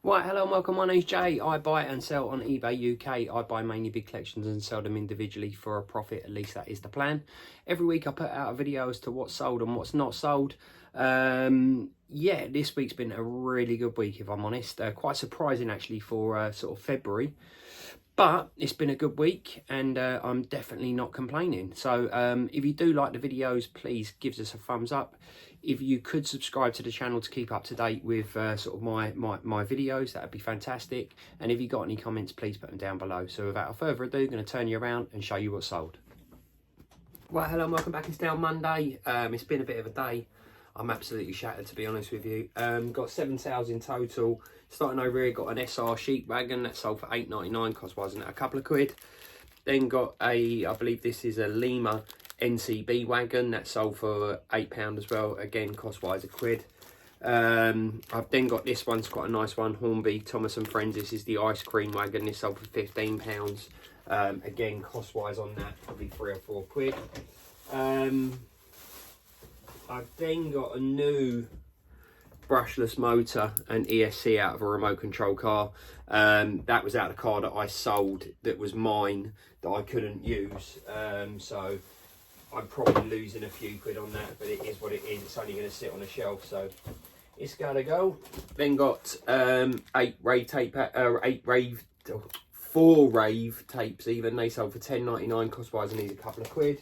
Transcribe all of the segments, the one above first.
Right, hello and welcome. My name's Jay. I buy and sell on eBay UK. I buy mainly big collections and sell them individually for a profit. At least that is the plan. Every week I put out a video as to what's sold and what's not sold. Yeah, this week's been a really good week, if I'm honest. Quite surprising actually for sort of February. But it's been a good week and I'm definitely not complaining. So if you do like the videos, please give us a thumbs up. If you could subscribe to the channel to keep up to date with sort of my videos, that would be fantastic. And if you got any comments, please put them down below. So without further ado, I'm going to turn you around and show you what's sold. Right, hello and welcome back. It's now Monday. It's been a bit of a day. I'm absolutely shattered, to be honest with you. Got 7 sales in total. Starting over here, got an SR sheep wagon that sold for £8.99, cost wasn't it a couple of quid. Then got a, I believe this is a Lima NCB wagon that sold for £8 as well. Again, cost wise a quid. I've then got this one's quite a nice one, Hornby Thomas and Friends. This is the ice cream wagon. This sold for £15. Again, cost wise on that probably 3 or 4 quid. I've then got a new brushless motor and ESC out of a remote control car. That was out of the car that I sold, that was mine, that I couldn't use. So I'm probably losing a few quid on that, but it is what it is. It's only going to sit on a shelf, so it's got to go. Then got 4 rave tapes even. They sold for £10.99, cost wise, and these a couple of quid.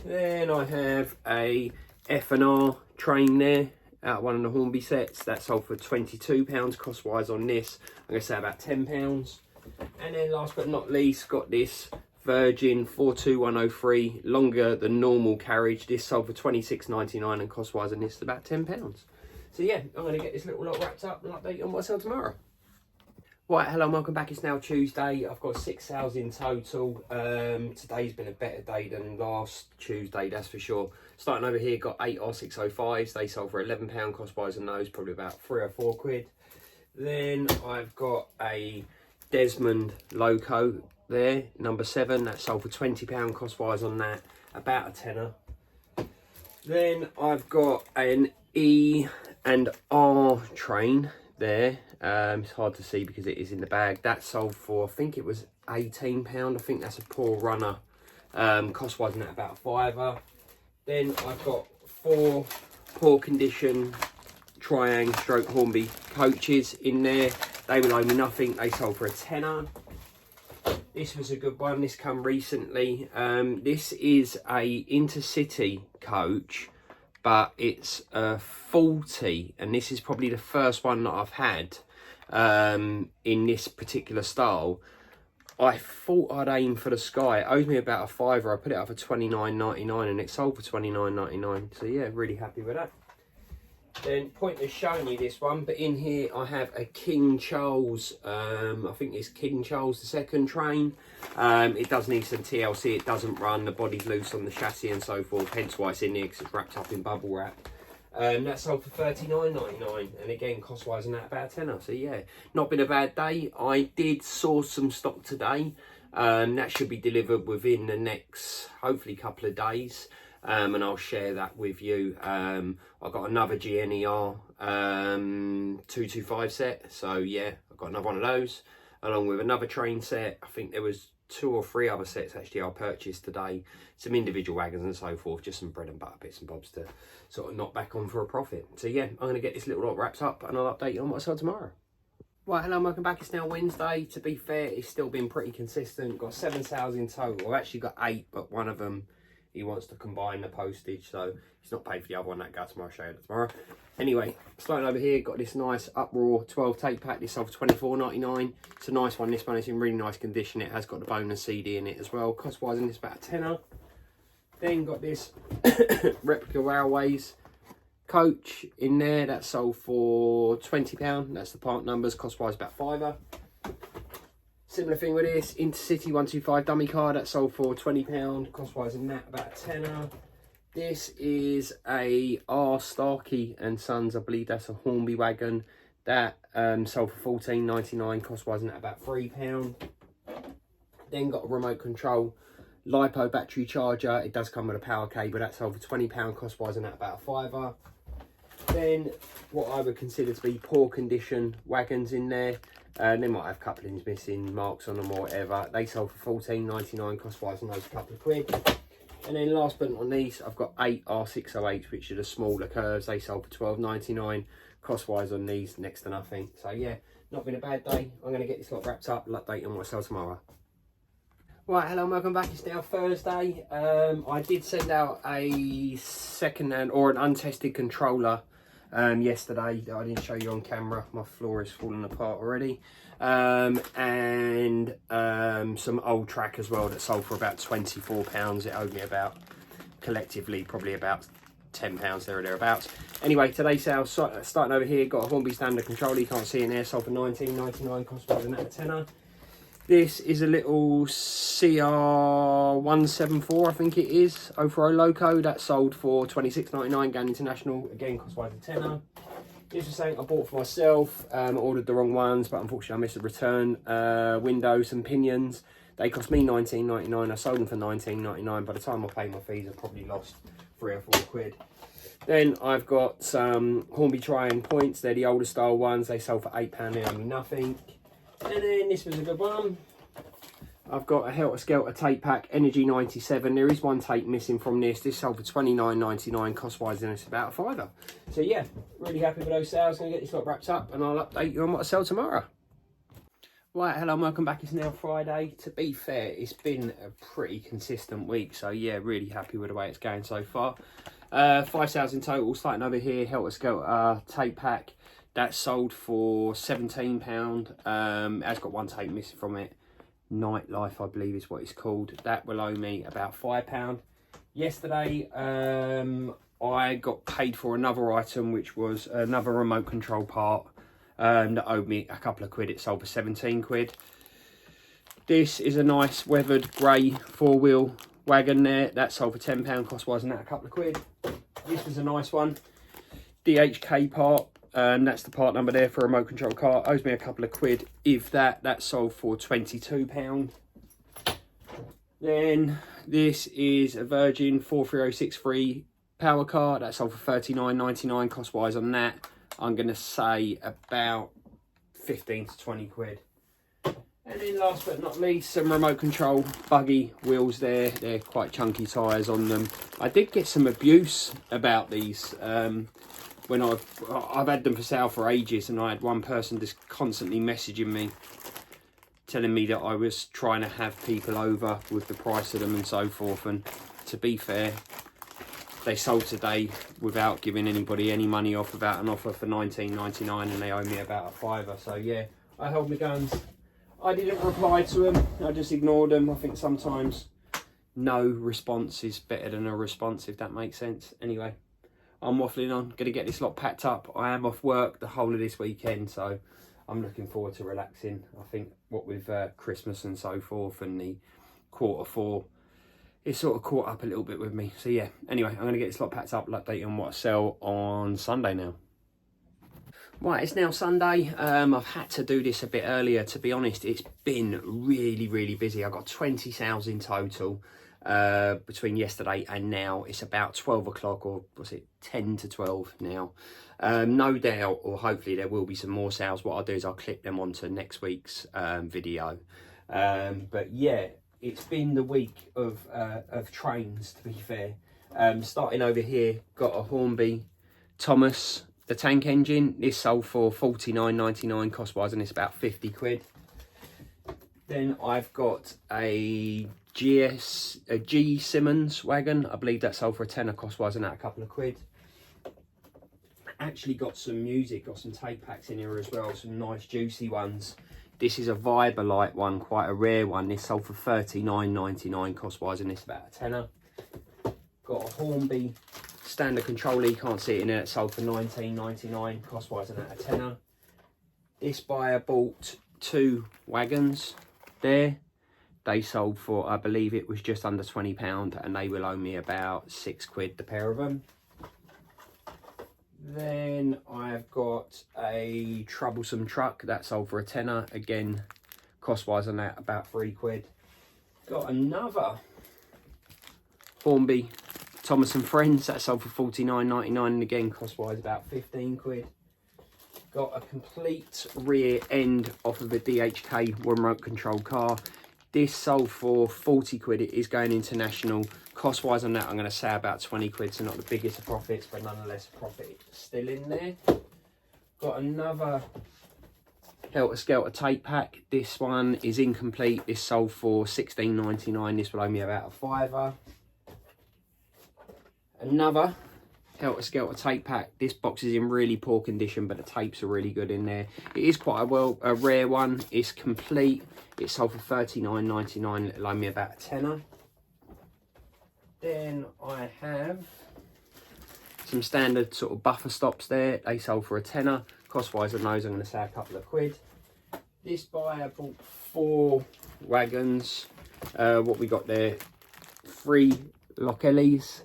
Then I have a F&R train there, out of one of the Hornby sets. That sold for £22, cost wise on this, I'm going to say about £10. And then last but not least, got this Virgin 42103, longer than normal carriage. This sold for £26.99 and cost wise on this about £10. So yeah, I'm going to get this little lot wrapped up and update on what I sell tomorrow. Right, hello and welcome back. It's now Tuesday. I've got 6 sales in total. Today's been a better day than last Tuesday, that's for sure. Starting over here, got 8 R605s. They sold for £11, cost wise on those, probably about 3 or 4 quid. Then I've got a Desmond Loco there, number 7. That sold for £20, cost wise on that, about a tenner. Then I've got an E and R train there. It's hard to see because it is in the bag. That sold for, I think it was £18. I think that's a poor runner. Cost wise on that about a fiver. Then I've got 4 poor condition Triang stroke Hornby coaches in there. They will owe me nothing. They sold for a tenner. This was a good one. This come recently. This is a intercity coach, but it's a 40, and this is probably the first one that I've had in this particular style. I thought I'd aim for the sky. It owes me about a fiver. I put it up for £29.99 and it sold for £29.99. So yeah, really happy with that. Then pointless showing you this one, but in here I have a King Charles, I think it's King Charles II train. It does need some TLC, it doesn't run, the body's loose on the chassis and so forth, hence why it's in here, because it's wrapped up in bubble wrap. That sold for £39.99, and again, cost-wise on that about a tenner. So yeah, not been a bad day. I did source some stock today. That should be delivered within the next, hopefully, couple of days. And I'll share that with you. I've got another GNER 225 set. So yeah, I've got another one of those, along with another train set. I think there was 2 or 3 other sets actually I purchased today. Some individual wagons and so forth, just some bread and butter bits and bobs to sort of knock back on for a profit. So yeah, I'm going to get this little lot wrapped up and I'll update you on what I sell tomorrow. Right, hello and welcome back. It's now Wednesday. To be fair, it's still been pretty consistent. Got 7 sales in total. I've actually got 8, but one of them, he wants to combine the postage, so he's not paid for the other one. That goes tomorrow. I'll show you that tomorrow. Anyway, starting over here, got this nice Uproar 12 tape pack. This sold for £24.99. It's a nice one. This one is in really nice condition. It has got the bonus CD in it as well. Cost wise in this about a tenner. Then got this Replica Railways coach in there. That sold for £20. That's the part numbers. Cost wise about £5. Similar thing with this Intercity 125 dummy car. That sold for £20. Cost wise in that about a tenner. This is a R Starkey and Sons. I believe that's a Hornby wagon. That sold for £14.99. Cost wise in that about £3. Then got a remote control LiPo battery charger. It does come with a power cable. That sold for £20. Cost wise in that about a fiver. Then what I would consider to be poor condition wagons in there. They might have couplings missing, marks on them or whatever. They sold for $14.99 cost wise on those, a couple of quid. And then last but not least, I've got 8 R608s, which are the smaller curves. They sold for $12.99 cost wise on these, next to nothing. So yeah, not been a bad day. I'm going to get this lot wrapped up. I'll update you on what I sell tomorrow. Right, hello and welcome back. It's now Thursday. I did send out a second-hand or an untested controller yesterday that I didn't show you on camera. My floor is falling apart already. And some old track as well that sold for about £24. It owed me about, collectively, probably about £10 there or thereabouts. Anyway, today's sale starting over here. Got a Hornby standard controller. You can't see it in there. Sold for $19.99. Cost more than that, a tenner. This is a little CR174, I think it is, 040 Loco. That sold for $26.99, Gan International. Again, cost wise a tenner. This is something I bought for myself. Ordered the wrong ones, but unfortunately I missed a return. Windows and pinions. They cost me $19.99. I sold them for $19.99. By the time I paid my fees, I probably lost 3 or 4 quid. Then I've got some Hornby Triumph points. They're the older style ones. They sold for £8. They owe me nothing. And then this was a good one. I've got a Helter Skelter tape pack, Energy 97. There is one tape missing from this. This sold for $29.99, cost wise, and it's about a £5. So yeah, really happy with those sales. Gonna get this lot wrapped up and I'll update you on what I sell tomorrow. Right, hello and welcome back. It's now Friday. To be fair, it's been a pretty consistent week. So yeah, really happy with the way it's going so far. 5 sales in total, starting over here, Helter Skelter tape pack. That sold for £17. Has got one tape missing from it. Nightlife, I believe is what it's called. That will owe me about £5. Yesterday, I got paid for another item, which was another remote control part that owed me a couple of quid. It sold for 17 quid. This is a nice weathered grey 4-wheel wagon there. That sold for £10, cost wise, and that a couple of quid. This was a nice one. DHK part. That's the part number there for a remote control car. Owes me a couple of quid. If that sold for £22. Then this is a Virgin 43063 power car. That sold for £39.99 cost wise on that. I'm going to say about 15 to 20 quid. And then last but not least, some remote control buggy wheels there. They're quite chunky tyres on them. I did get some abuse about these. When I've had them for sale for ages, and I had one person just constantly messaging me telling me that I was trying to have people over with the price of them and so forth. And to be fair, they sold today without giving anybody any money off, without an offer for $19.99, and they owe me about a £5. So yeah, I held my guns. I didn't reply to them. I just ignored them. I think sometimes no response is better than a response, if that makes sense. Anyway, I'm waffling on, going to get this lot packed up. I am off work the whole of this weekend, so I'm looking forward to relaxing. I think what with Christmas and so forth and the Q4, it's sort of caught up a little bit with me. So yeah, anyway, I'm going to get this lot packed up. I'll update you on what I sell on Sunday now. Right, it's now Sunday. I've had to do this a bit earlier. To be honest, it's been really busy. I've got 20 sales in total. Between yesterday and now. It's about 12 o'clock, or was it 10 to 12 now. No doubt, or hopefully there will be some more sales. What I'll do is I'll clip them onto next week's video. But yeah, it's been the week of trains, to be fair. Starting over here, got a Hornby Thomas, the tank engine. This sold for $49.99 cost wise, and it's about 50 quid. Then I've got a G Simmons wagon. I believe that sold for a tenner cost wise, and that a couple of quid. Actually got some music, got some tape packs in here as well, some nice juicy ones. This is a Viberlight one, quite a rare one. This sold for $39.99 cost wise, and it's about a tenner. Got a Hornby standard controller, you can't see it in there. It sold for $19.99 cost wise, and that a tenner. This buyer bought 2 wagons there. They sold for, I believe it was just under £20, and they will owe me about 6 quid, the pair of them. Then I've got a troublesome truck that sold for a tenner. Again, cost wise on that about 3 quid. Got another Hornby Thomas and Friends, that sold for £49.99, and again, cost-wise about 15 quid. Got a complete rear end off of a DHK remote control car. This sold for 40 quid. It is going international. Cost-wise on that, I'm going to say about 20 quid, so not the biggest of profits, but nonetheless a profit still in there. Got another Helter Skelter tape pack. This one is incomplete. This sold for £16.99. This will owe me about a fiver. Another Helter Skelter tape pack. This box is in really poor condition, but the tapes are really good in there. It is quite a rare one. It's complete. It sold for £39.99. It'll owe me about a tenner. Then I have some standard sort of buffer stops there. They sold for a tenner. Cost-wise on those, I'm going to say a couple of quid. This buyer bought 4 wagons. What we got there? 3 Lochellis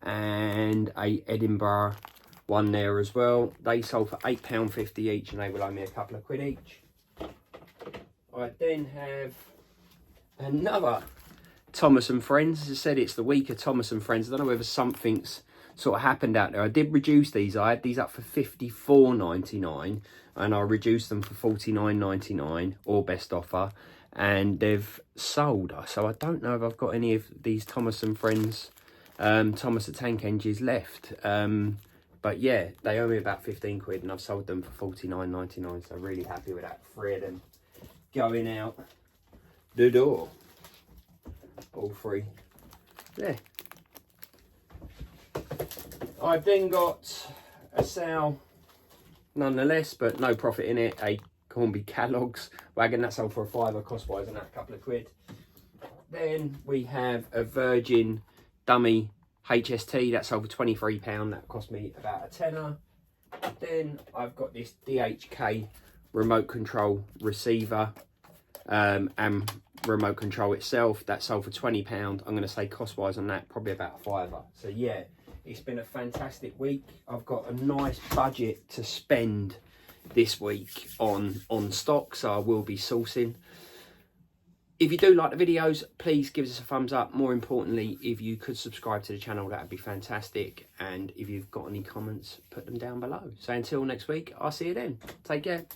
and a Edinburgh one there as well. They sold for £8.50 each, and they will owe me a couple of quid each. I then have another Thomas and Friends. As I said, it's the week of Thomas and Friends. I don't know whether something's sort of happened out there. I did reduce these. I had these up for £54.99 and I reduced them for £49.99 or best offer, and they've sold. So I don't know if I've got any of these Thomas and Friends Thomas the Tank Engines left. But yeah, they owe me about 15 quid and I've sold them for £49.99, so really happy with that. 3 of them going out the door. All 3 there. I've then got a sale nonetheless, but no profit in it, a Cornby Kellogg's wagon. That sold for a fiver, cost-wise on that a couple of quid. Then we have a Virgin dummy HST, that sold for £23, that cost me about a tenner. Then I've got this DHK remote control receiver and remote control itself, that sold for £20. I'm going to say cost-wise on that probably about a fiver. So yeah, it's been a fantastic week. I've got a nice budget to spend this week on stock, so I will be sourcing. If you do like the videos, please give us a thumbs up. More importantly, if you could subscribe to the channel, that would be fantastic. And if you've got any comments, put them down below. So until next week, I'll see you then. Take care.